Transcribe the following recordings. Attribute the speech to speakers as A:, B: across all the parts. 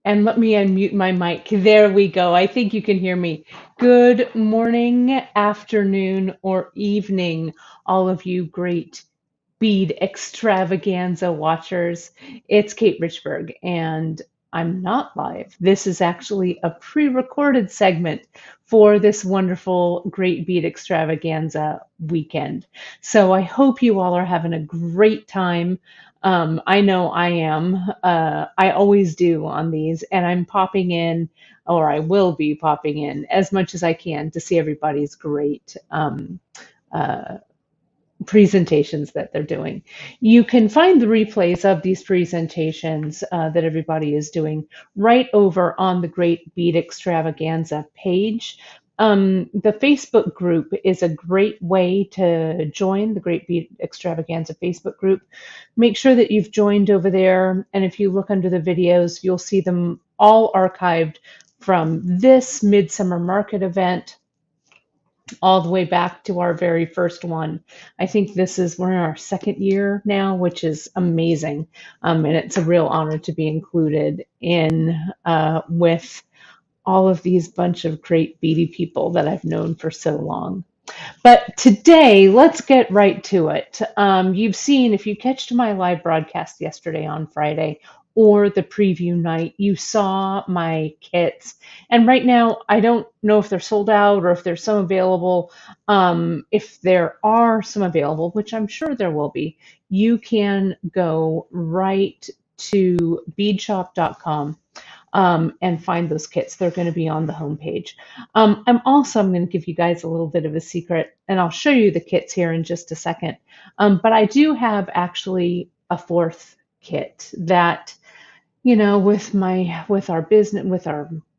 A: And let me unmute my mic. There we go. I think you can hear me. Good morning, afternoon, or evening, all of you great Bead Extravaganza watchers. It's Kate Richberg, and I'm not live. This is actually a pre-recorded segment for this wonderful Great Bead Extravaganza weekend. So I hope you all are having a great time. I know I am. I always do on these, and I'm popping in, or I will be popping in as much as I can to see everybody's great uh, presentations that they're doing. You can find the replays of these presentations that everybody is doing right over on the Great Bead Extravaganza page. The Facebook group is a great way to join the Great Bead Extravaganza Facebook group. Make sure that you've joined over there, and if you look under the videos, you'll see them all archived from this Midsummer Market event all the way back to our very first one. I think we're in our second year now, which is amazing. And it's a real honor to be included in with all of these bunch of great beady people that I've known for so long. But today, let's get right to it. You've seen, if you catched my live broadcast yesterday on Friday or the preview night, you saw my kits. And right now, I don't know if they're sold out or if there's some available. If there are some available, which I'm sure there will be, you can go right to beadshop.com and find those kits. They're going to be on the homepage. I'm going to give you guys a little bit of a secret, and I'll show you the kits here in just a second. But I do have actually a fourth kit that, with our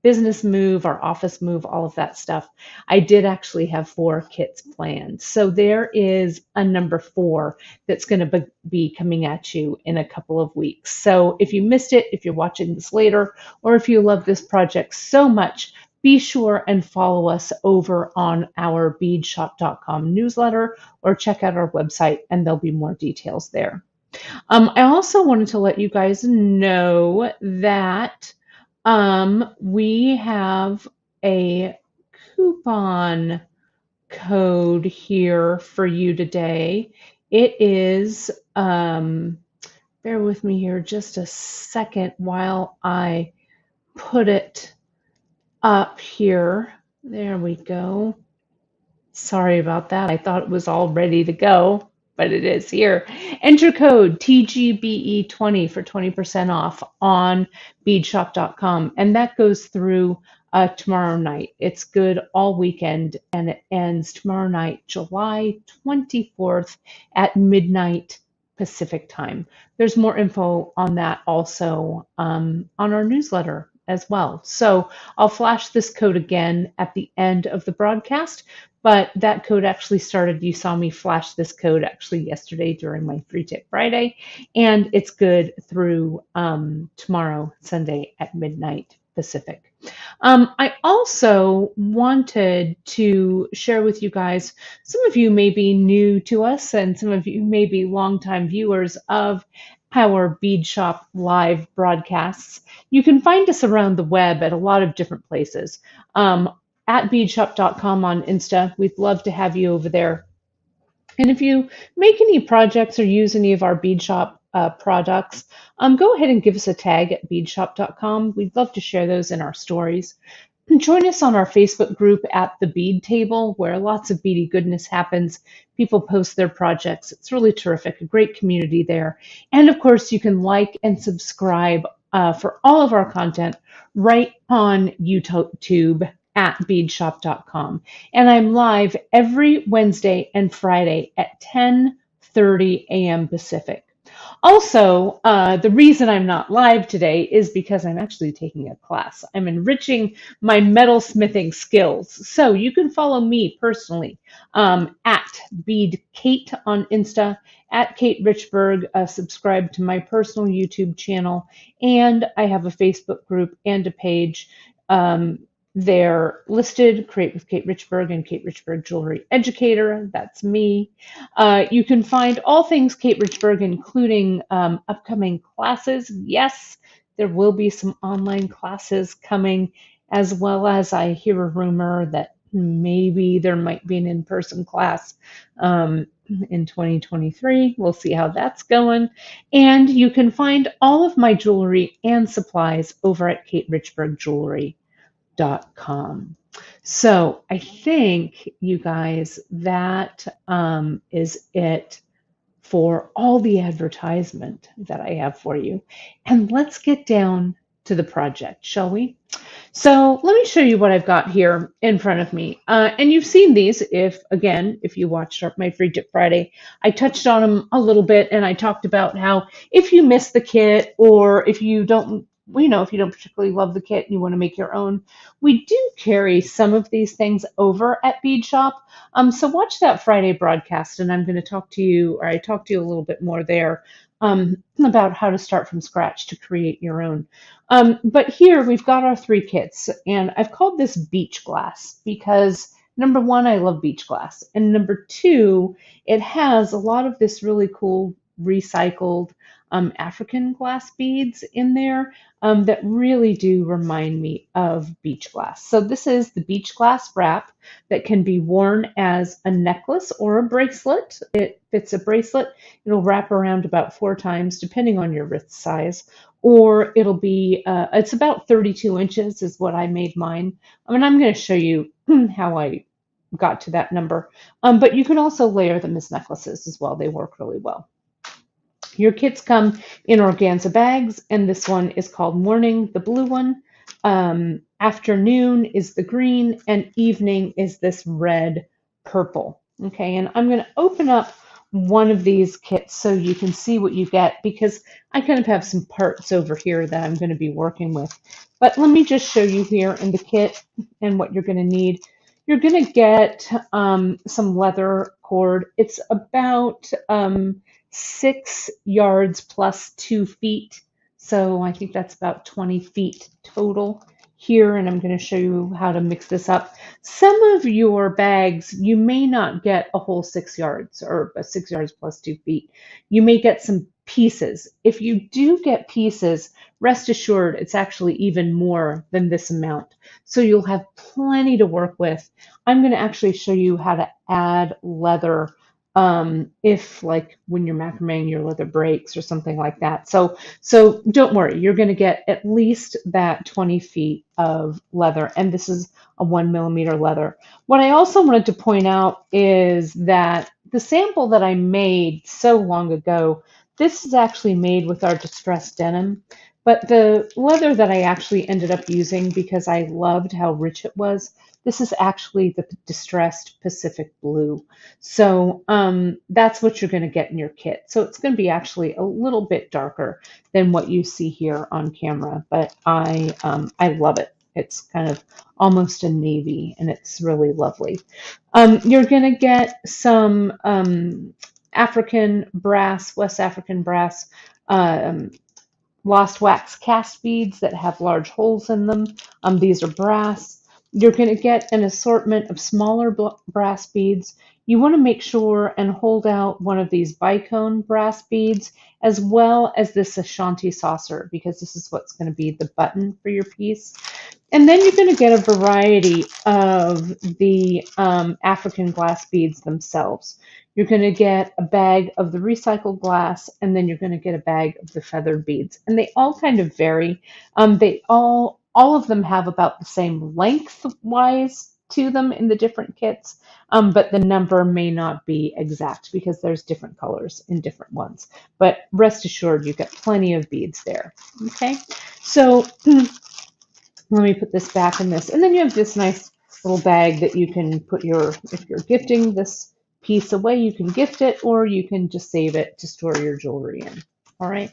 A: business move, our office move, all of that stuff, I did actually have four kits planned. So there is a number 4 that's going to be coming at you in a couple of weeks. So if you missed it, if you're watching this later, or if you love this project so much, be sure and follow us over on our beadshop.com newsletter or check out our website, and there'll be more details there. I also wanted to let you guys know that we have a coupon code here for you today. It is, bear with me here just a second while I put it up here. There we go. Sorry about that. I thought it was all ready to go, but it is here. Enter code TGBE20 for 20% off on beadshop.com. And that goes through tomorrow night. It's good all weekend, and it ends tomorrow night, July 24th at midnight Pacific time. There's more info on that also on our newsletter as well. So I'll flash this code again at the end of the broadcast. But that code actually started, you saw me flash this code actually yesterday during my Free Tip Friday, and it's good through tomorrow, Sunday at midnight Pacific. I also wanted to share with you guys, some of you may be new to us and some of you may be longtime viewers of our Bead Shop live broadcasts. You can find us around the web at a lot of different places. At beadshop.com on Insta. We'd love to have you over there. And if you make any projects or use any of our Bead Shop products, go ahead and give us a tag at beadshop.com. We'd love to share those in our stories. And join us on our Facebook group at the Bead Table, where lots of beady goodness happens. People post their projects. It's really terrific, a great community there. And of course, you can like and subscribe for all of our content right on YouTube at beadshop.com. And I'm live every Wednesday and Friday at 10:30 a.m. Pacific. Also, the reason I'm not live today is because I'm actually taking a class. I'm enriching my metal smithing skills. So you can follow me personally at Bead Kate on Insta, at Kate Richberg, subscribe to my personal YouTube channel, and I have a Facebook group and a page. They're listed, Create with Kate Richberg and Kate Richberg Jewelry Educator. That's me. You can find all things Kate Richberg, including upcoming classes. Yes, There will be some online classes coming, as well as I hear a rumor that maybe there might be an in-person class in 2023. We'll see how that's going. And you can find all of my jewelry and supplies over at katerichbergjewelry.com. So I think, you guys, that is it for all the advertisement that I have for you. And let's get down to the project, shall we? So let me show you what I've got here in front of me. And you've seen these if you watched my Free Tip Friday, I touched on them a little bit and I talked about how if you miss the kit or if you don't, if you don't particularly love the kit and you want to make your own, we do carry some of these things over at Bead Shop. So watch that Friday broadcast and I'm going to talk to you, or I talked to you a little bit more there about how to start from scratch to create your own. But here we've got our 3 kits, and I've called this beach glass because number 1, I love beach glass, and number 2, it has a lot of this really cool recycled African glass beads in there that really do remind me of beach glass. So this is the beach glass wrap that can be worn as a necklace or a bracelet. If it's a bracelet, it'll wrap around about 4 times depending on your wrist size, or it'll be, it's about 32 inches is what I made mine. I mean, I'm going to show you how I got to that number, but you can also layer them as necklaces as well. They work really well. Your kits come in organza bags, and this one is called Morning, the blue one. Afternoon is the green, and evening is this red purple. Okay, and I'm going to open up one of these kits so you can see what you get, because I kind of have some parts over here that I'm going to be working with. But let me just show you here in the kit and what you're going to need. You're going to get some leather cord. It's about 6 yards plus 2 feet. So I think that's about 20 feet total here. And I'm going to show you how to mix this up. Some of your bags, you may not get a whole 6 yards or 6 yards plus 2 feet. You may get some pieces. If you do get pieces, rest assured it's actually even more than this amount. So you'll have plenty to work with. I'm going to actually show you how to add leather if like when you're macrameing your leather breaks or something like that. So don't worry, you're going to get at least that 20 feet of leather, and this is a 1 millimeter leather. What I also wanted to point out is that the sample that I made so long ago, this is actually made with our distressed denim, but the leather that I actually ended up using because I loved how rich it was, this is actually the distressed Pacific blue. So that's what you're going to get in your kit. So it's going to be actually a little bit darker than what you see here on camera, but I love it. It's kind of almost a navy, and it's really lovely. You're going to get some African brass, West African brass, lost wax cast beads that have large holes in them. These are brass. You're going to get an assortment of smaller brass beads. You want to make sure and hold out one of these bicone brass beads, as well as this Ashanti saucer, because this is what's going to be the button for your piece. And then you're going to get a variety of the African glass beads themselves. You're going to get a bag of the recycled glass, and then you're going to get a bag of the feathered beads. And they all kind of vary. All of them have about the same length-wise to them in the different kits, but the number may not be exact because there's different colors in different ones. But rest assured, you get plenty of beads there. Okay, so let me put this back in this. And then you have this nice little bag that you can put if you're gifting this piece away, you can gift it, or you can just save it to store your jewelry in. All right.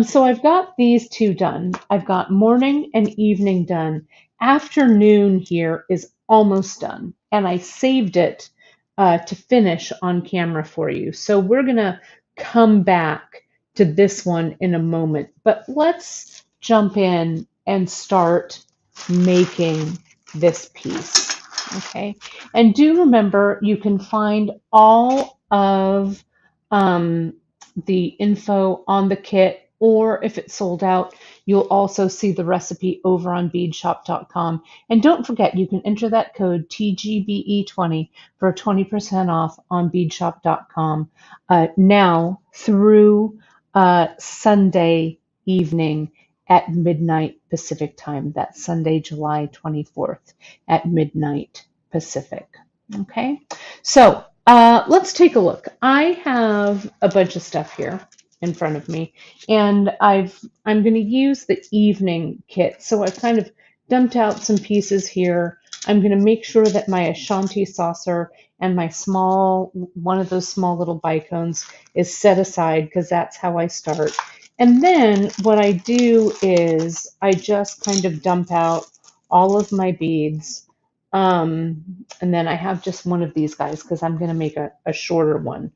A: So I've got these 2 done. I've got morning and evening done. Afternoon here is almost done, and I saved it to finish on camera for you. So we're going to come back to this one in a moment, but let's jump in and start making this piece. Okay. And do remember, you can find all of the info on the kit or if it's sold out, you'll also see the recipe over on beadshop.com. And don't forget, you can enter that code TGBE20 for 20% off on beadshop.com now through Sunday evening at midnight Pacific time. That's Sunday, July 24th at midnight Pacific. Okay, so let's take a look. I have a bunch of stuff here in front of me, and I'm going to use the evening kit. So I've kind of dumped out some pieces here. I'm going to make sure that my Ashanti saucer and my one of those small little bicones is set aside because that's how I start. And then what I do is I just kind of dump out all of my beads. And then I have just one of these guys because I'm going to make a shorter one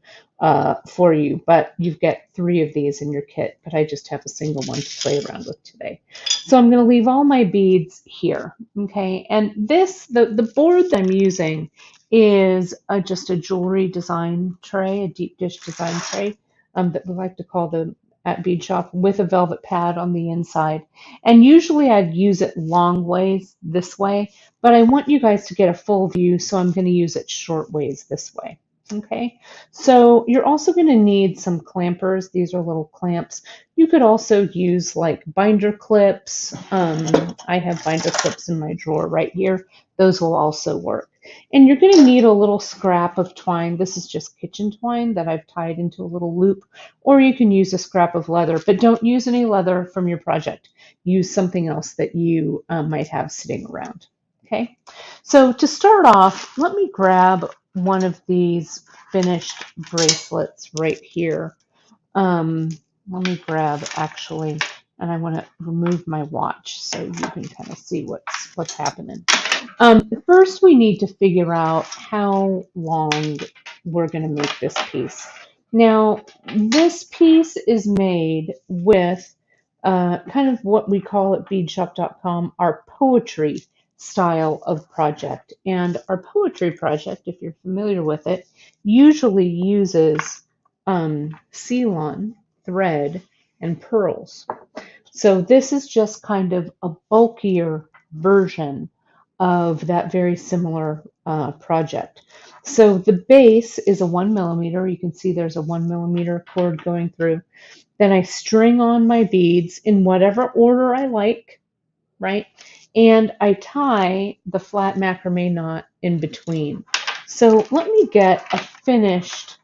A: for you, but you've got 3 of these in your kit, but I just have a single one to play around with today. So I'm going to leave all my beads here, okay? And the board that I'm using is just a jewelry design tray, a deep dish design tray that we like to call at Bead Shop, with a velvet pad on the inside. And usually I'd use it long ways this way, but I want you guys to get a full view, so I'm going to use it short ways this way. Okay, so you're also going to need some clampers. These are little clamps. You could also use like binder clips. I have binder clips in my drawer right here. Those will also work. And you're going to need a little scrap of twine. This is just kitchen twine that I've tied into a little loop, or you can use a scrap of leather, but don't use any leather from your project. Use something else that you might have sitting around. Okay, so to start off, let me grab one of these finished bracelets right here. Let me grab actually, and I want to remove my watch so you can kind of see what's happening. First, we need to figure out how long we're going to make this piece. Now, this piece is made with kind of what we call at beadshop.com our poetry style of project. And our poetry project, if you're familiar with it, usually uses Ceylon thread and pearls. So this is just kind of a bulkier version of that very similar project. So the base is a 1 millimeter. You can see there's a 1 millimeter cord going through. Then I string on my beads in whatever order I like, right? And I tie the flat macrame knot in between. So let me get a finished.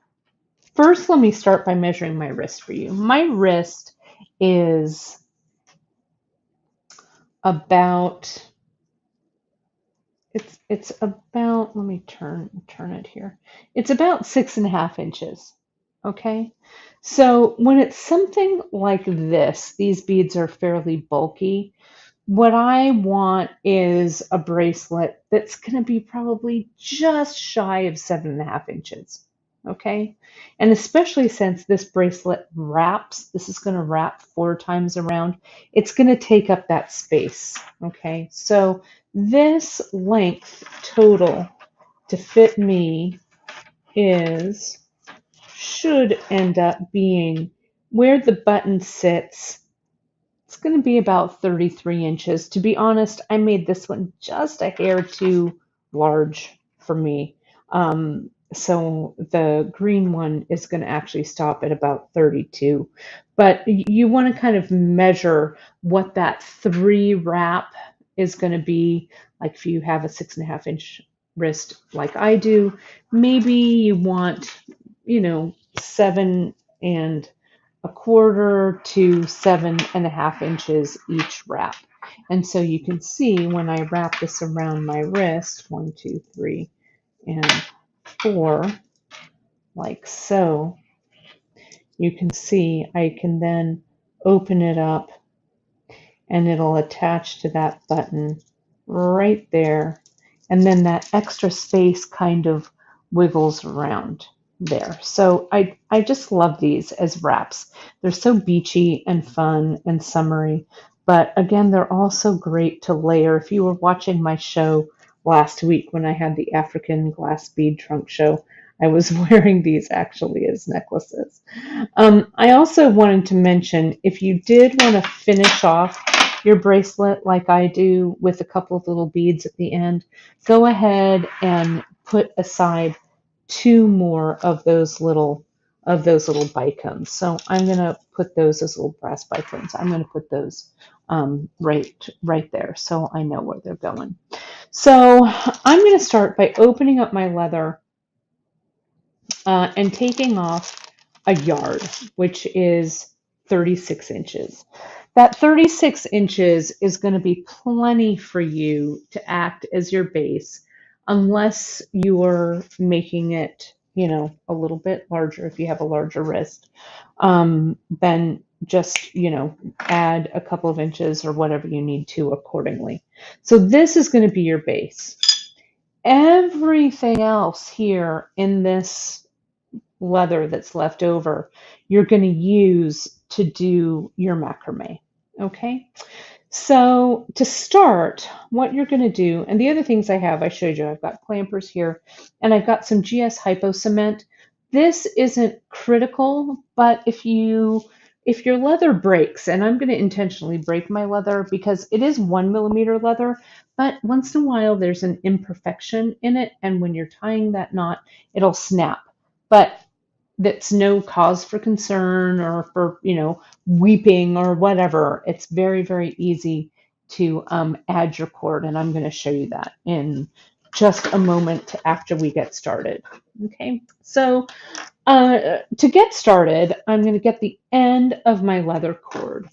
A: First, let me start by measuring my wrist for you. My wrist is about, it's about, let me turn it here. It's about 6.5 inches. Okay. So when it's something like this, these beads are fairly bulky. What I want is a bracelet that's going to be probably just shy of 7.5 inches. Okay. And especially since this bracelet wraps, this is going to wrap 4 times around, it's going to take up that space. Okay. So this length total to fit me should end up being where the button sits. It's going to be about 33 inches. To be honest, I made this one just a hair too large for me. So the green one is going to actually stop at about 32. But you want to kind of measure what that 3 wrap is going to be. Like if you have a 6.5 inch wrist like I do, maybe you want, 7 1/4 to 7.5 inches each wrap. And so you can see when I wrap this around my wrist, 1, 2, 3, and 4, like so, you can see I can then open it up and it'll attach to that button right there. And then that extra space kind of wiggles around there. So I just love these as wraps. They're so beachy and fun and summery, but again, they're also great to layer. If you were watching my show last week when I had the African glass bead trunk show, I was wearing these actually as necklaces. I also wanted to mention, if you did want to finish off your bracelet like I do with a couple of little beads at the end, go ahead and put aside two more of those little bicones. So I'm going to put those as little brass bicones. I'm going to put those right there so I know where they're going. So I'm going to start by opening up my leather and taking off a yard, which is 36 inches. That 36 inches is going to be plenty for you to act as your base, unless you're making it, a little bit larger. If you have a larger wrist, then just, add a couple of inches or whatever you need to accordingly. So this is going to be your base. Everything else here in this leather that's left over, you're going to use to do your macrame. Okay, so to start, what you're going to do, and the other things I showed you, I've got clampers here, and I've got some GS Hypo Cement. This isn't critical, but if your leather breaks, and I'm going to intentionally break my leather because it is 1 millimeter leather, but once in a while there's an imperfection in it, and when you're tying that knot, it'll snap. But that's no cause for concern or for, weeping or whatever. It's very, very easy to add your cord, and I'm going to show you that in just a moment after we get started. Okay, so to get started, I'm going to get the end of my leather cord.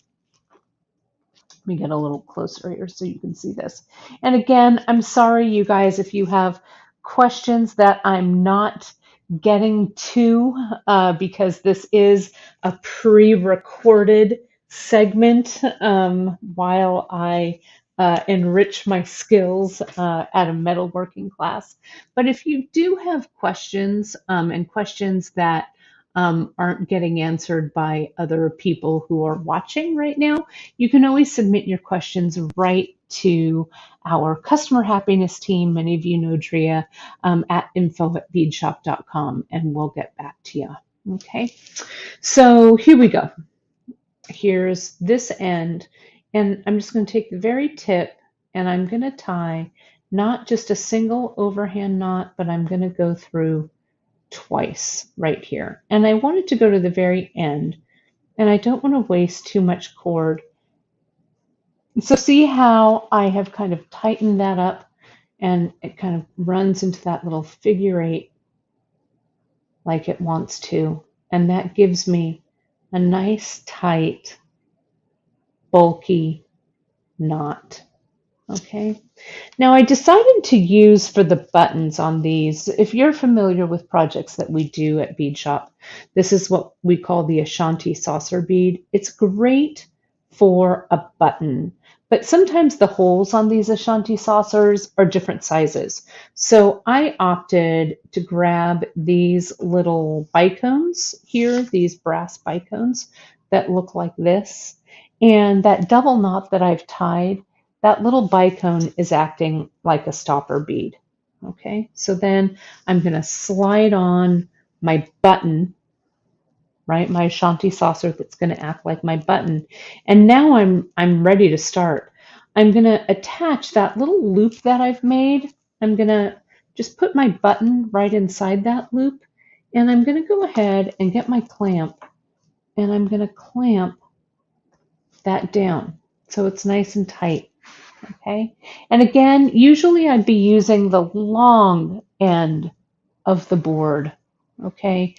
A: Let me get a little closer here so you can see this. And again, I'm sorry, you guys, if you have questions that I'm not getting to, because this is a pre-recorded segment while I enrich my skills at a metalworking class. But if you do have questions and questions that aren't getting answered by other people who are watching right now, you can always submit your questions right to our customer happiness team. Many of you know Drea at info@beadshop.com, and we'll get back to you. Okay, so here we go. Here's this end, and I'm just going to take the very tip and I'm going to tie not just a single overhand knot, but I'm going to go through twice right here. And I wanted to go to the very end, and I don't want to waste too much cord. So see how I have kind of tightened that up, and it kind of runs into that little figure eight like it wants to. And that gives me a nice, tight, bulky knot. Okay. Now I decided to use for the buttons on these, if you're familiar with projects that we do at Bead Shop, this is what we call the Ashanti saucer bead. It's great for a button, but sometimes the holes on these Ashanti saucers are different sizes. So I opted to grab these little bicones here, these brass bicones that look like this. And that double knot that I've tied, that little bicone is acting like a stopper bead. Okay, so then I'm going to slide on my button, right? My Ashanti saucer that's going to act like my button. And now I'm ready to start. I'm going to attach that little loop that I've made. I'm going to just put my button right inside that loop, and I'm going to go ahead and get my clamp, and I'm going to clamp that down so it's nice and tight. Okay, and again, usually I'd be using the long end of the board, okay,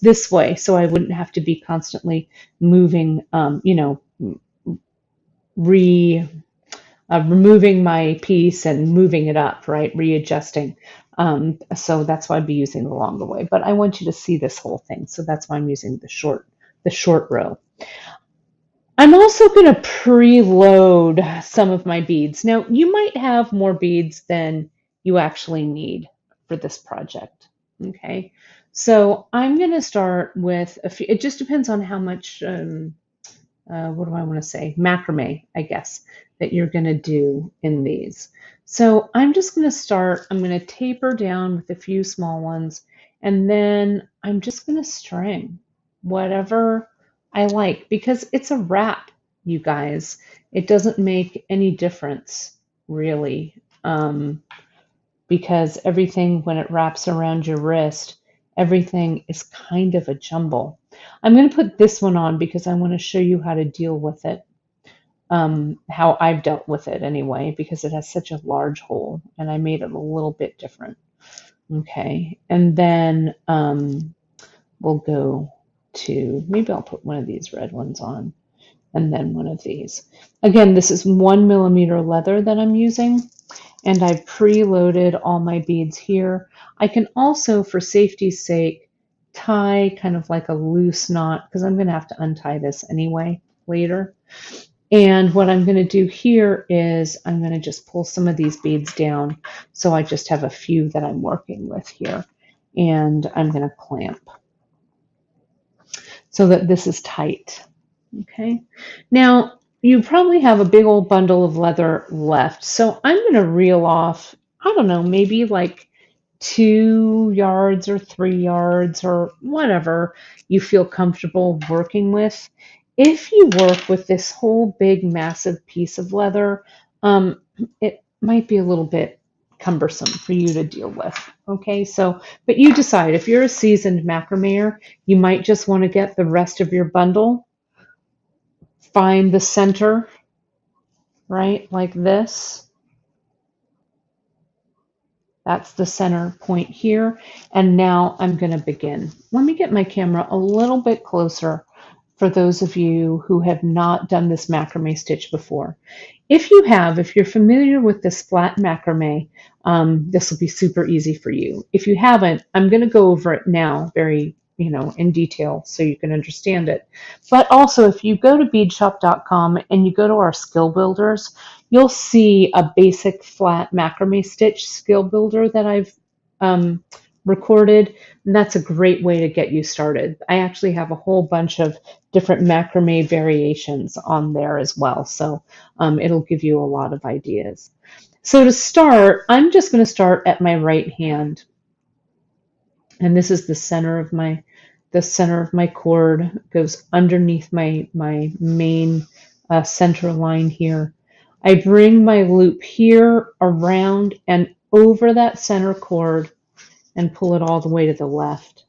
A: this way, so I wouldn't have to be constantly moving, removing my piece and moving it up, right, readjusting. So that's why I'd be using the longer way, but I want you to see this whole thing, so that's why I'm using the short row. I'm also going to preload some of my beads. Now, you might have more beads than you actually need for this project, okay? So I'm going to start with a few. It just depends on how much what do I want to say? Macrame, I guess, that you're going to do in these. So I'm just going to start, I'm going to taper down with a few small ones, and then I'm just going to string whatever I like because it's a wrap, you guys. It doesn't make any difference, really, because everything, when it wraps around your wrist, everything is kind of a jumble. I'm going to put this one on because I want to show you how to deal with it, how I've dealt with it anyway, because it has such a large hole and I made it a little bit different. Okay, and then we'll go to, maybe I'll put one of these red ones on and then one of these. Again, this is 1mm leather that I'm using, and I've preloaded all my beads here. I can also, for safety's sake, tie kind of like a loose knot because I'm going to have to untie this anyway later. And what I'm going to do here is I'm going to just pull some of these beads down so I just have a few that I'm working with here. And I'm going to clamp so that this is tight. Okay. Now, you probably have a big old bundle of leather left. So I'm going to reel off, I don't know, maybe like 2 yards or 3 yards or whatever you feel comfortable working with. If you work with this whole big, massive piece of leather, it might be a little bit cumbersome for you to deal with. Okay, so, but you decide. If you're a seasoned macrameer, you might just want to get the rest of your bundle, find the center, right, like this. That's the center point here. And now I'm going to begin. Let me get my camera a little bit closer for those of you who have not done this macrame stitch before. If you have, if you're familiar with this flat macrame, this will be super easy for you. If you haven't, I'm going to go over it now very, in detail so you can understand it. But also, if you go to beadshop.com and you go to our skill builders, you'll see a basic flat macrame stitch skill builder that I've recorded. And that's a great way to get you started. I actually have a whole bunch of different macrame variations on there as well. So it'll give you a lot of ideas. So to start, I'm just going to start at my right hand. And this is the center of my cord. It goes underneath my main center line here. I bring my loop here around and over that center cord and pull it all the way to the left.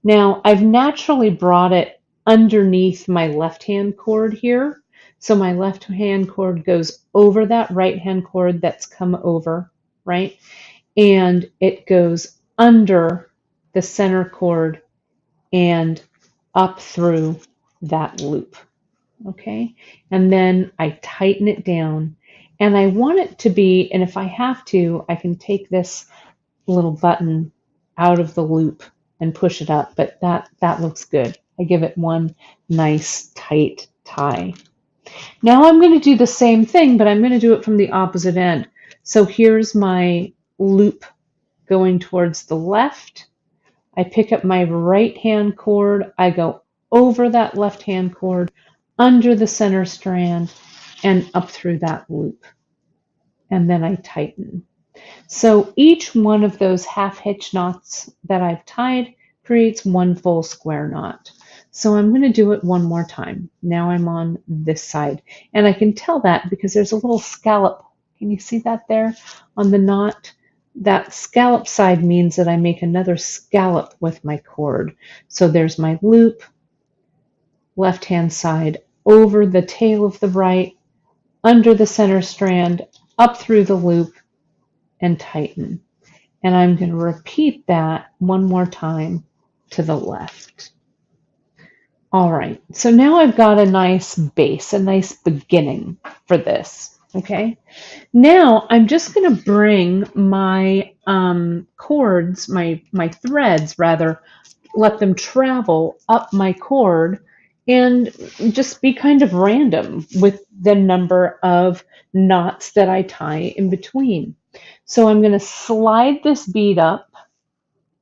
A: Now, I've naturally brought it underneath my left-hand cord here. So my left-hand cord goes over that right-hand cord that's come over, right? And it goes under the center cord and up through that loop, okay? And then I tighten it down. And I want it to be, and if I have to, I can take this little button out of the loop and push it up, but that looks good. I give it one nice tight tie. Now I'm going to do the same thing, but I'm going to do it from the opposite end. So here's my loop going towards the left. I pick up my right hand cord. I go over that left hand cord, under the center strand, and up through that loop. And then I tighten. So each one of those half hitch knots that I've tied creates one full square knot. So I'm going to do it one more time. Now I'm on this side. And I can tell that because there's a little scallop. Can you see that there on the knot? That scallop side means that I make another scallop with my cord. So there's my loop, left hand side, over the tail of the right, under the center strand, up through the loop, and tighten. And I'm going to repeat that one more time to the left. All right, so now I've got a nice base, a nice beginning for this, okay? Now I'm just going to bring my cords, my threads rather, let them travel up my cord and just be kind of random with the number of knots that I tie in between. So I'm going to slide this bead up,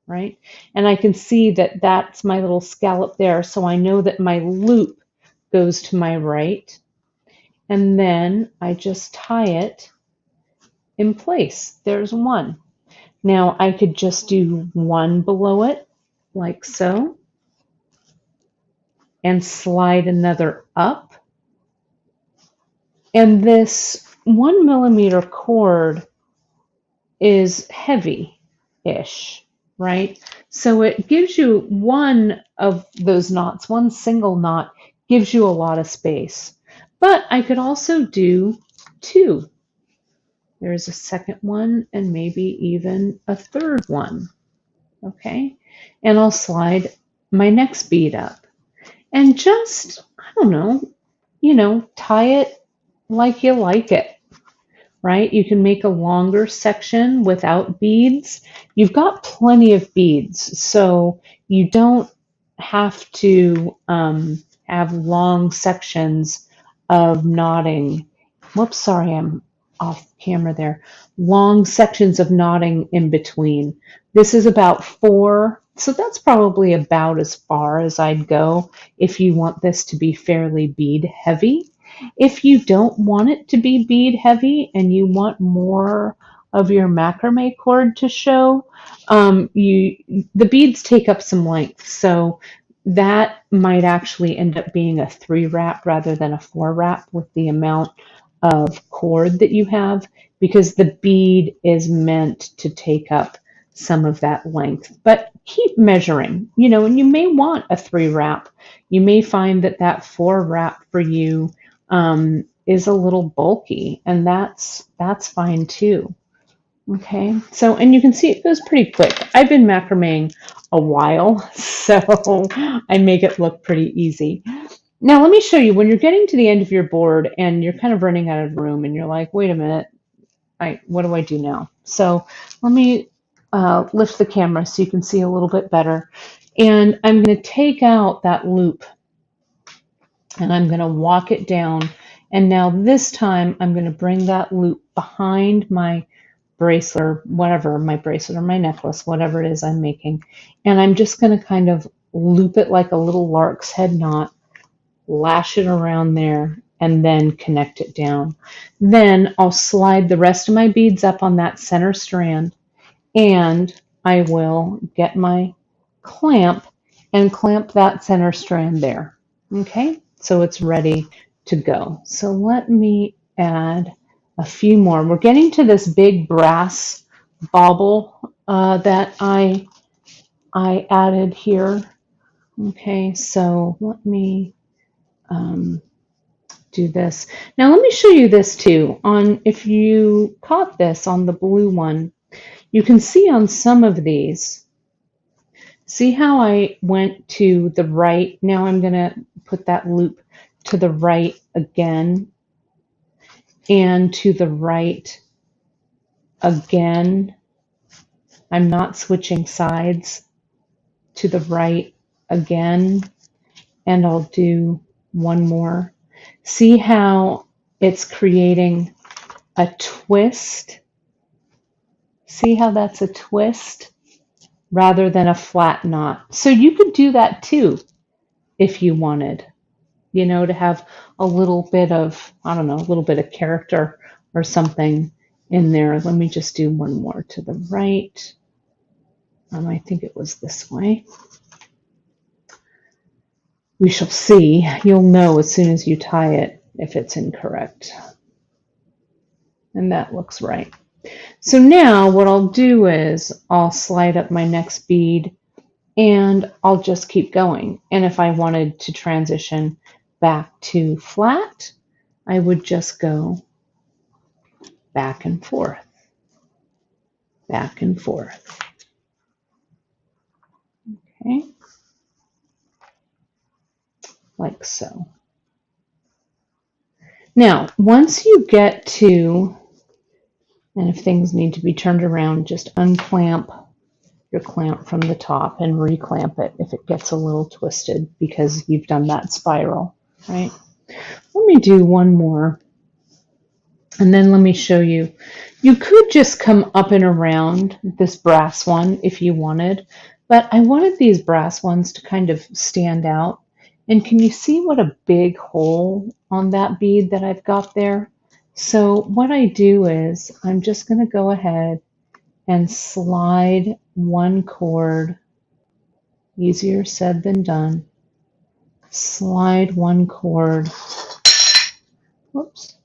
A: right? And I can see that that's my little scallop there. So I know that my loop goes to my right, and then I just tie it in place. There's one. Now I could just do one below it, like so, and slide another up. And this 1 millimeter cord is heavy-ish, right? So it gives you one of those knots, one single knot gives you a lot of space. But I could also do two. There's a second one and maybe even a third one, okay? And I'll slide my next bead up and just, I don't know, tie it like you like it. Right? You can make a longer section without beads. You've got plenty of beads, so you don't have to have long sections of knotting. Whoops, sorry, I'm off camera there. Long sections of knotting in between. This is about 4, so that's probably about as far as I'd go if you want this to be fairly bead heavy. If you don't want it to be bead heavy and you want more of your macrame cord to show, the beads take up some length. So that might actually end up being a 3 wrap rather than a 4 wrap with the amount of cord that you have, because the bead is meant to take up some of that length. But keep measuring, and you may want a 3 wrap. You may find that 4 wrap for you is a little bulky, and that's fine too. Okay, so, and you can see it goes pretty quick. I've been macrameing a while, so I make it look pretty easy. Now let me show you, when you're getting to the end of your board and you're kind of running out of room and you're like, wait a minute, what do I do now? So let me lift the camera so you can see a little bit better. And I'm going to take out that loop and I'm going to walk it down. And now this time I'm going to bring that loop behind my bracelet or whatever, my bracelet or my necklace, whatever it is I'm making. And I'm just going to kind of loop it like a little lark's head knot, lash it around there, and then connect it down. Then I'll slide the rest of my beads up on that center strand, and I will get my clamp and clamp that center strand there. Okay, so it's ready to go. So let me add a few more. We're getting to this big brass bauble that I added here. Okay, so let me do this. Now let me show you this too. If you caught this on the blue one, you can see on some of these, see how I went to the right? Now I'm going to put that loop to the right again, and to the right again. I'm not switching sides. To the right again, and I'll do one more. See how it's creating a twist? See how that's a twist rather than a flat knot? So you could do that too if you wanted, to have a little bit of, I don't know, a little bit of character or something in there. Let me just do one more to the right. I think it was this way. We shall see. You'll know as soon as you tie it if it's incorrect. And that looks right. So now what I'll do is I'll slide up my next bead and I'll just keep going. And if I wanted to transition back to flat, I would just go back and forth, back and forth. Okay, like so. Now, once you get to, and if things need to be turned around, just unclamp your clamp from the top and reclamp it if it gets a little twisted because you've done that spiral, right? Let me do one more, and then let me show you. You could just come up and around this brass one if you wanted, but I wanted these brass ones to kind of stand out And can you see what a big hole on that bead that I've got there? So what I do is I'm just going to go ahead and slide one cord, easier said than done, slide one cord, whoops,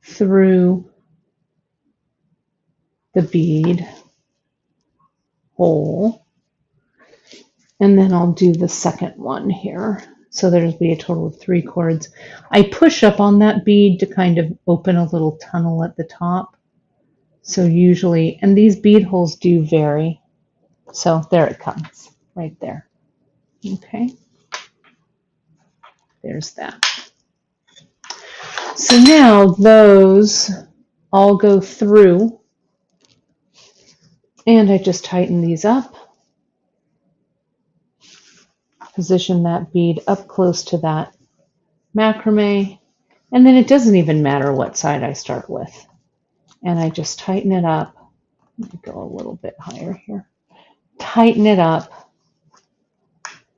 A: through the bead hole, and then I'll do the second one here. So there'll be a total of 3 cords. I push up on that bead to kind of open a little tunnel at the top. So usually, and these bead holes do vary. So there it comes, right there. Okay, there's that. So now those all go through, and I just tighten these up, position that bead up close to that macrame, and then it doesn't even matter what side I start with. And I just tighten it up. Let me go a little bit higher here. Tighten it up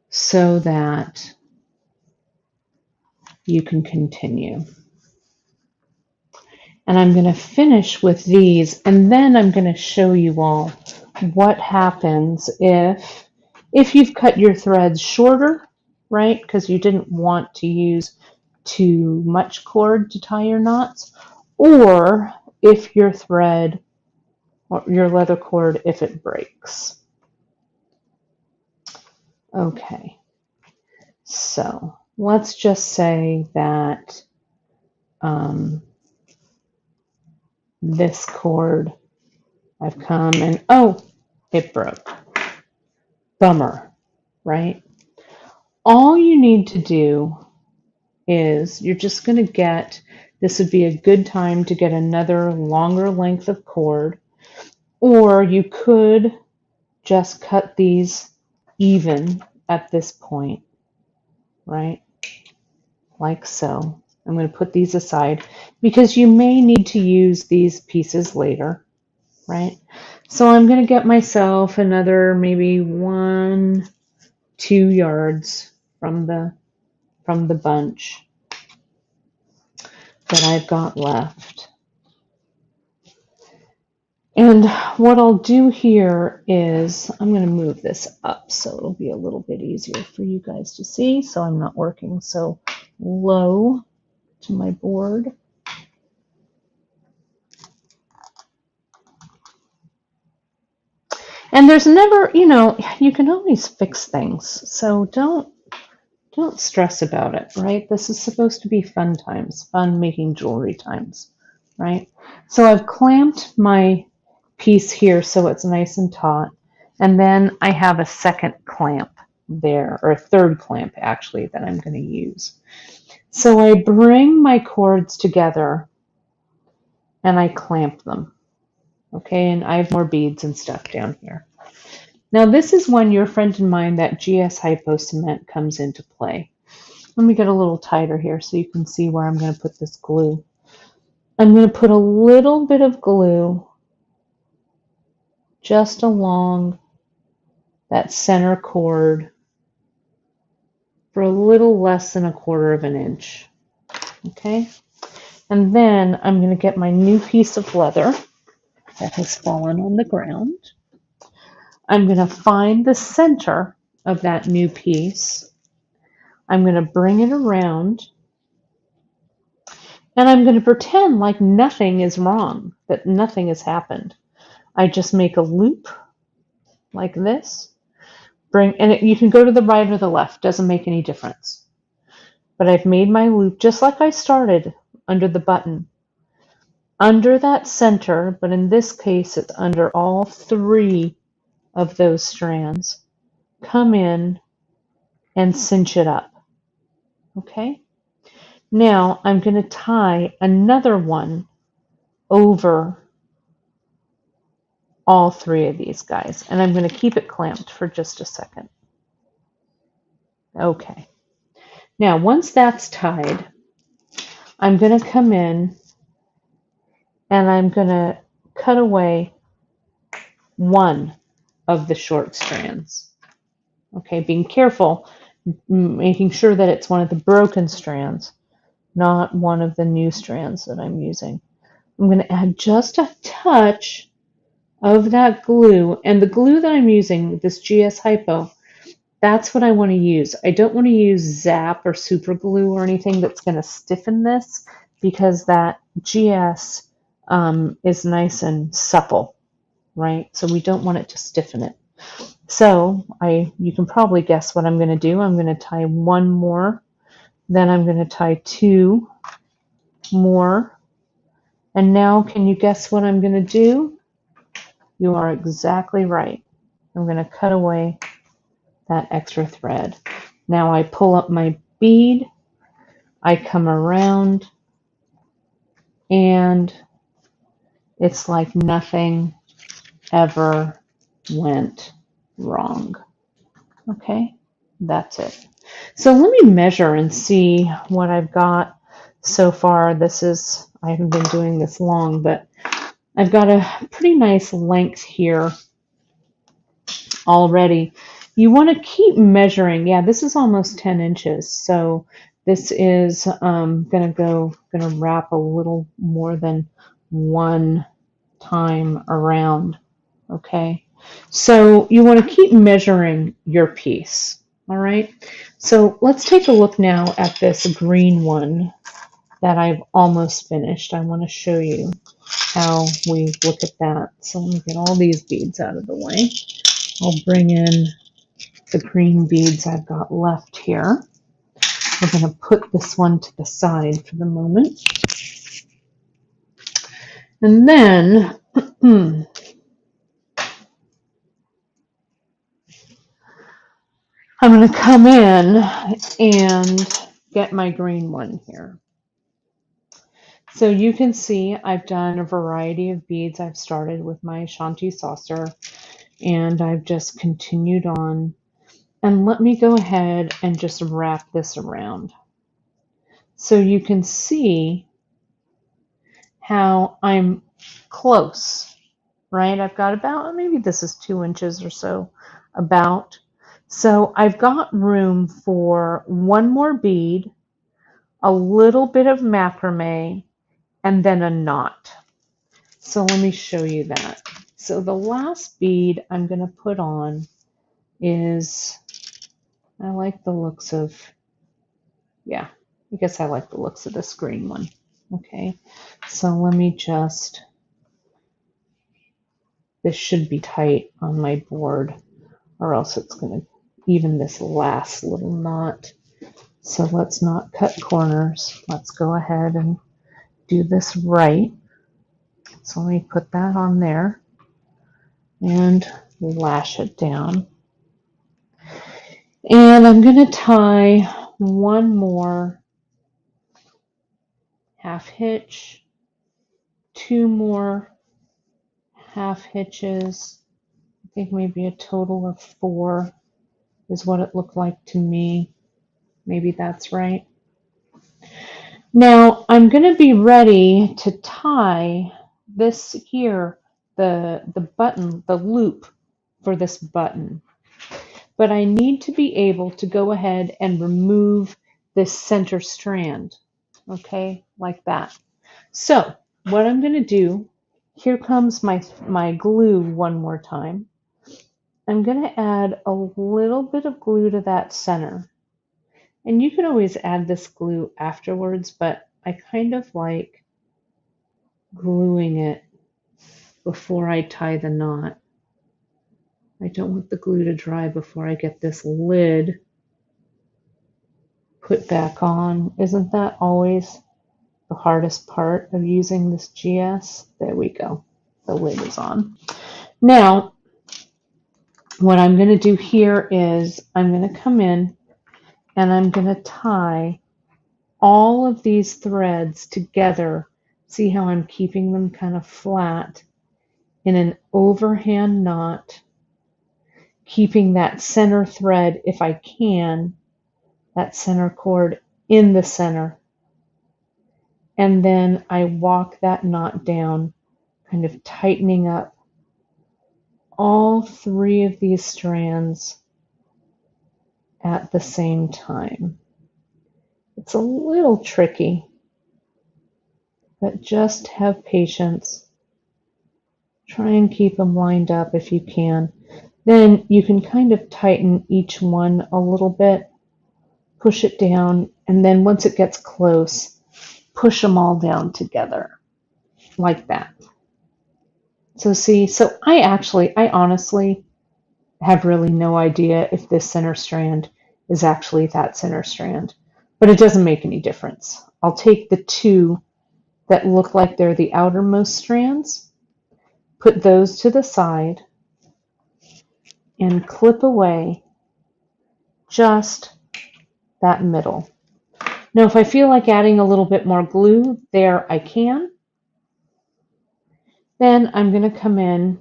A: so that you can continue. And I'm going to finish with these, and then I'm going to show you all what happens if you've cut your threads shorter, right? Because you didn't want to use too much cord to tie your knots, or if your thread or your leather cord, if it breaks. Okay, so let's just say that this cord, I've come and, oh, it broke. Bummer, right? All you need to do is you're just going to get, this would be a good time to get another longer length of cord, or you could just cut these even at this point, right? Like so. I'm going to put these aside because you may need to use these pieces later, right? So I'm going to get myself another maybe 1-2 yards from the bunch that I've got left. And what I'll do here is I'm going to move this up so it'll be a little bit easier for you guys to see, so I'm not working so low to my board. And there's never, you can always fix things, so don't stress about it, right? This is supposed to be fun times, fun making jewelry times, right? So I've clamped my piece here so it's nice and taut, and then I have a second clamp there, or a third clamp actually, that I'm going to use. So I bring my cords together and I clamp them, okay? And I have more beads and stuff down here. Now this is when your friend and mine, that GS Hypo cement, comes into play. Let me get a little tighter here so you can see where I'm going to put this glue. I'm going to put a little bit of glue just along that center cord for a little less than 1/4 inch. Okay? And then I'm going to get my new piece of leather that has fallen on the ground. I'm going to find the center of that new piece. I'm going to bring it around, and I'm going to pretend like nothing is wrong, that nothing has happened. I just make a loop like this. You can go to the right or the left, doesn't make any difference. But I've made my loop just like I started under the button. Under that center, but in this case it's under all 3 of those strands. Come in and cinch it up. Okay? Now I'm going to tie another one over all 3 of these guys, and I'm going to keep it clamped for just a second. Okay. Now once that's tied, I'm going to come in and I'm going to cut away one of the short strands. Okay, being careful, making sure that it's one of the broken strands, not one of the new strands that I'm using. I'm going to add just a touch of that glue, and the glue that I'm using, this GS Hypo, that's what I want to use. I don't want to use Zap or super glue or anything that's going to stiffen this, because that GS is nice and supple, right? So we don't want it to stiffen it. So you can probably guess what I'm going to do. I'm going to tie one more, then I'm going to tie two more, and now can you guess what I'm going to do? You are exactly right. I'm going to cut away that extra thread. Now I pull up my bead, I come around, and it's like nothing ever went wrong. Okay, that's it. So let me measure and see what I've got so far. I haven't been doing this long, but I've got a pretty nice length here already. You want to keep measuring. Yeah, this is almost 10 inches. So this is gonna wrap a little more than one time around. Okay, so you want to keep measuring your piece. All right, so let's take a look now at this green one that I've almost finished. I want to show you how we look at that. So let me get all these beads out of the way. I'll bring in the green beads I've got left here. We're going to put this one to the side for the moment. And then I'm going to come in and get my green one here. So you can see I've done a variety of beads. I've started with my Shanti saucer and I've just continued on. And let me go ahead and just wrap this around. So you can see how I'm close, right? I've got about, maybe this is 2 inches or so, about. So I've got room for one more bead, a little bit of macrame, and then a knot. So let me show you that. So the last bead I'm going to put on is, I like the looks of, yeah, I guess I like the looks of this green one. Okay, so let me just, this should be tight on my board or else it's going to even this last little knot. So let's not cut corners. Let's go ahead and do this right. So let me put that on there and lash it down. And I'm going to tie one more half hitch, two more half hitches. I think maybe a total of 4 is what it looked like to me. Maybe that's right. Now I'm going to be ready to tie this here, the button, the loop for this button. But I need to be able to go ahead and remove this center strand, okay, like that. So what I'm going to do, here comes my glue one more time. I'm going to add a little bit of glue to that center. And you can always add this glue afterwards, but I kind of like gluing it before I tie the knot. I don't want the glue to dry before I get this lid put back on. Isn't that always the hardest part of using this GS? There we go. The lid is on. Now, what I'm going to do here is I'm going to come in and I'm going to tie all of these threads together. See how I'm keeping them kind of flat in an overhand knot, keeping that center thread, if I can, that center cord in the center. And then I walk that knot down, kind of tightening up all 3 of these strands at the same time. It's a little tricky, but just have patience. Try and keep them lined up if you can. Then you can kind of tighten each one a little bit, push it down, and then once it gets close, push them all down together like that. So see, so I honestly have really no idea if this center strand is actually that center strand, but it doesn't make any difference. I'll take the two that look like they're the outermost strands, put those to the side, and clip away just that middle. Now, if I feel like adding a little bit more glue there, I can. Then I'm going to come in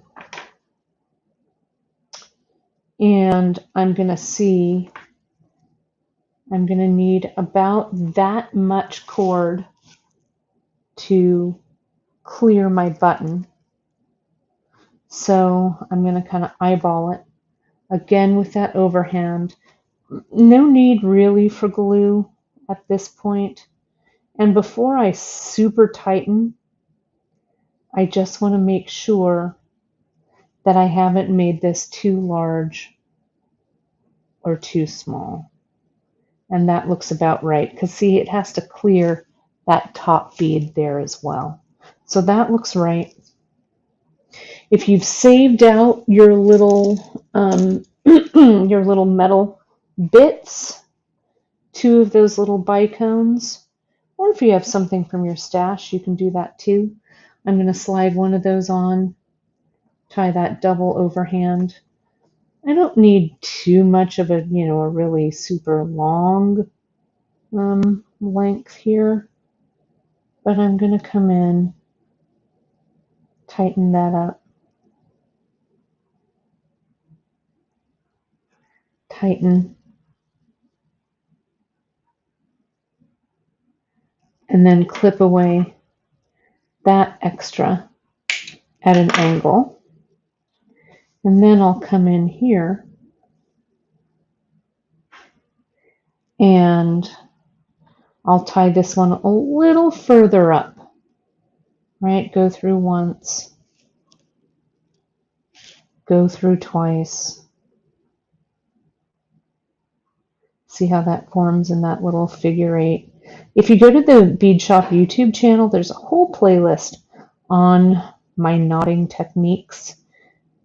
A: and I'm going to need about that much cord to clear my button. So I'm going to kind of eyeball it again with that overhand. No need really for glue at this point. And before I super tighten, I just want to make sure that I haven't made this too large or too small. And that looks about right, because see, it has to clear that top bead there as well. So that looks right. If you've saved out your little your little metal bits, 2 of those little bicones, or if you have something from your stash, you can do that too. I'm going to slide one of those on, tie that double overhand. I don't need too much of a, a really super long length here, but I'm going to come in, tighten that up, tighten, and then clip away that extra at an angle. And then I'll come in here and I'll tie this one a little further up, right? Go through once, go through twice. See how that forms in that little figure 8. If you go to the Bead Shop YouTube channel, there's a whole playlist on my knotting techniques,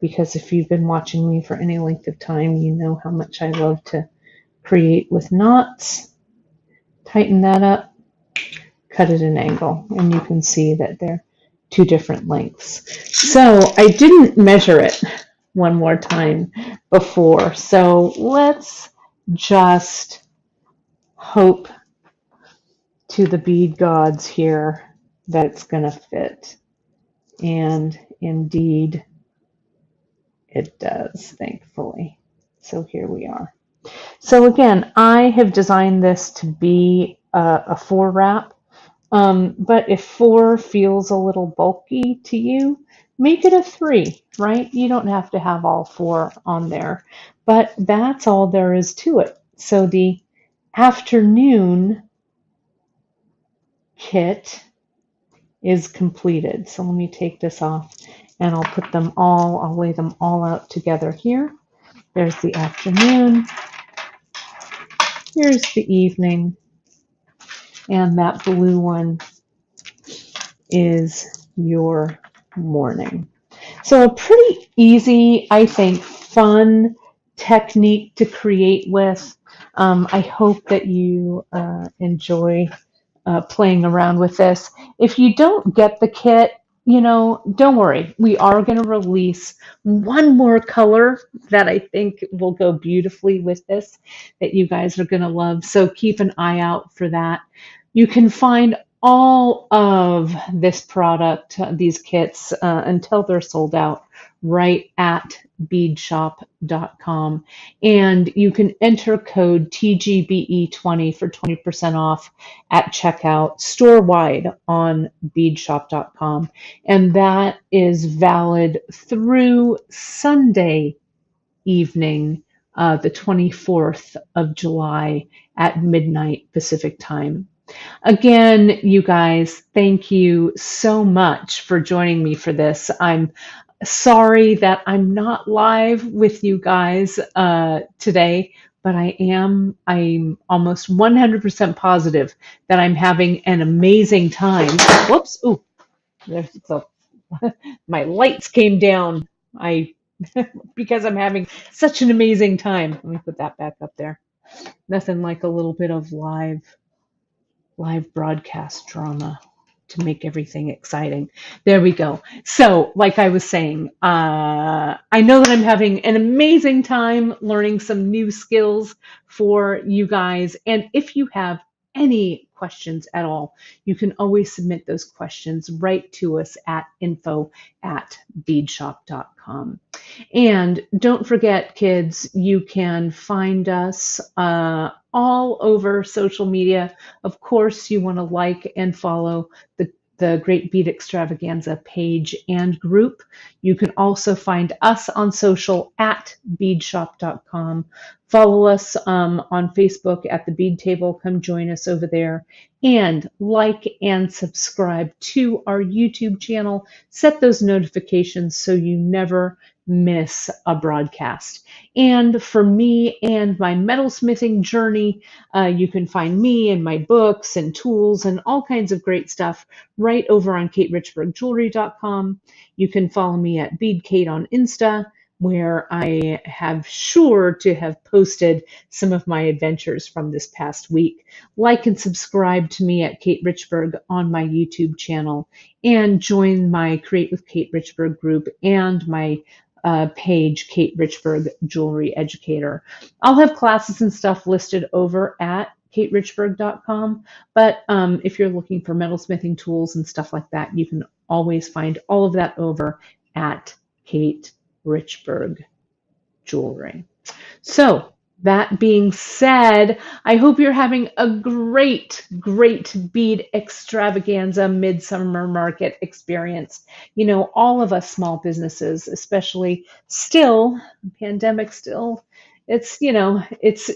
A: because if you've been watching me for any length of time, you know how much I love to create with knots. Tighten that up, cut at an angle, and you can see that they're 2 different lengths. So I didn't measure it one more time before, so let's just hope to the bead gods here that it's going to fit. And indeed, it does, thankfully. So here we are. So again, I have designed this to be a 4 wrap, but if 4 feels a little bulky to you, make it a 3, right? You don't have to have all 4 on there, but that's all there is to it. So the afternoon kit is completed. So let me take this off and I'll lay them all out together here. There's the afternoon, here's the evening, and that blue one is your morning. So a pretty easy, I think, fun technique to create with. I hope that you enjoy playing around with this. If you don't get the kit, don't worry. We are going to release one more color that I think will go beautifully with this that you guys are going to love. So keep an eye out for that. You can find all of this product, these kits, until they're sold out, right at beadshop.com. And you can enter code TGBE20 for 20% off at checkout, store-wide on beadshop.com. And that is valid through Sunday evening the 24th of July at midnight Pacific time. Again, you guys, thank you so much for joining me for this. I'm sorry that I'm not live with you guys today, but I'm almost 100% positive that I'm having an amazing time. Whoops, ooh, there's the, my lights came down. Because I'm having such an amazing time. Let me put that back up there. Nothing like a little bit of live broadcast drama to make everything exciting. There we go. So, like I was saying, I know that I'm having an amazing time learning some new skills for you guys. And if you have any questions at all, you can always submit those questions right to us at info@beadshop.com. And don't forget, kids, you can find us all over social media. Of course, you want to like and follow the Great Bead Extravaganza page and group. You can also find us on social at beadshop.com. Follow us on Facebook at the Bead Table. Come join us over there. And like and subscribe to our YouTube channel. Set those notifications so you never miss a broadcast. And for me and my metalsmithing journey, you can find me and my books and tools and all kinds of great stuff right over on katerichbergjewelry.com. You can follow me at BeadKate on Insta, where I have sure to have posted some of my adventures from this past week. Like and subscribe to me at Kate Richberg on my YouTube channel, and join my Create with Kate Richberg group and my page, Kate Richberg Jewelry Educator. I'll have classes and stuff listed over at katerichberg.com, but if you're looking for metalsmithing tools and stuff like that, you can always find all of that over at Kate Richberg Jewelry. So, that being said, I hope you're having a great bead extravaganza midsummer market experience. You know, all of us small businesses, especially still, pandemic still, it's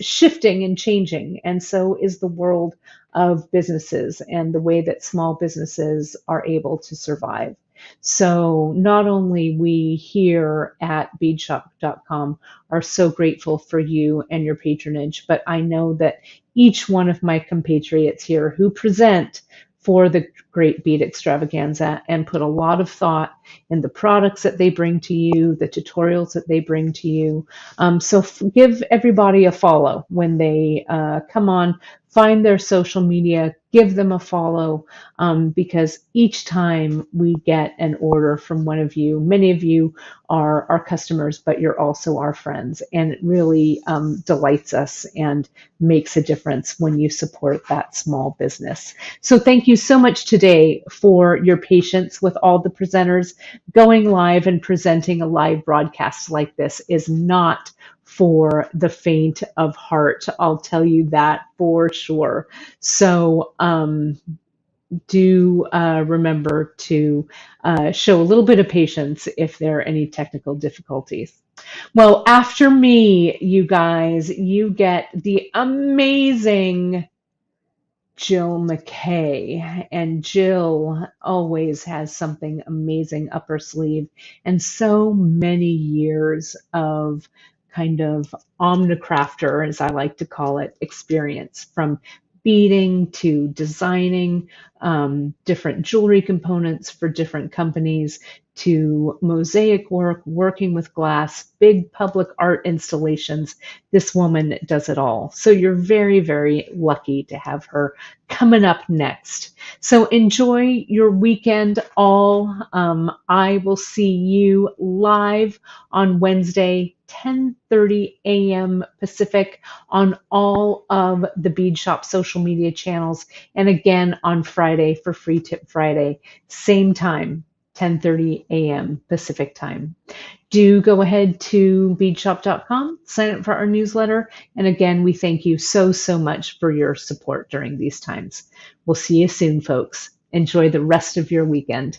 A: shifting and changing. And so is the world of businesses and the way that small businesses are able to survive. So not only we here at beadshop.com are so grateful for you and your patronage, but I know that each one of my compatriots here who present for the Great Bead Extravaganza and put a lot of thought in the products that they bring to you, the tutorials that they bring to you. So give everybody a follow when they come on. Find their social media, give them a follow, because each time we get an order from one of you, many of you are our customers, but you're also our friends. And it really delights us and makes a difference when you support that small business. So thank you so much today for your patience with all the presenters. Going live and presenting a live broadcast like this is not for the faint of heart. I'll tell you that for sure. So do remember to show a little bit of patience if there are any technical difficulties. Well, after me, you guys, you get the amazing Jill McKay, and Jill always has something amazing up her sleeve, and so many years of kind of omnicrafter, as I like to call it, experience, from beading to designing different jewelry components for different companies, to mosaic work, working with glass, big public art installations. This woman does it all. So you're very, very lucky to have her coming up next. So enjoy your weekend all. I will see you live on Wednesday, 10:30 a.m. Pacific, on all of the Bead Shop social media channels. And again on Friday for Free Tip Friday, same time, 10:30 a.m. Pacific time. Do go ahead to beadshop.com, sign up for our newsletter. And again, we thank you so much for your support during these times. We'll see you soon, folks. Enjoy the rest of your weekend.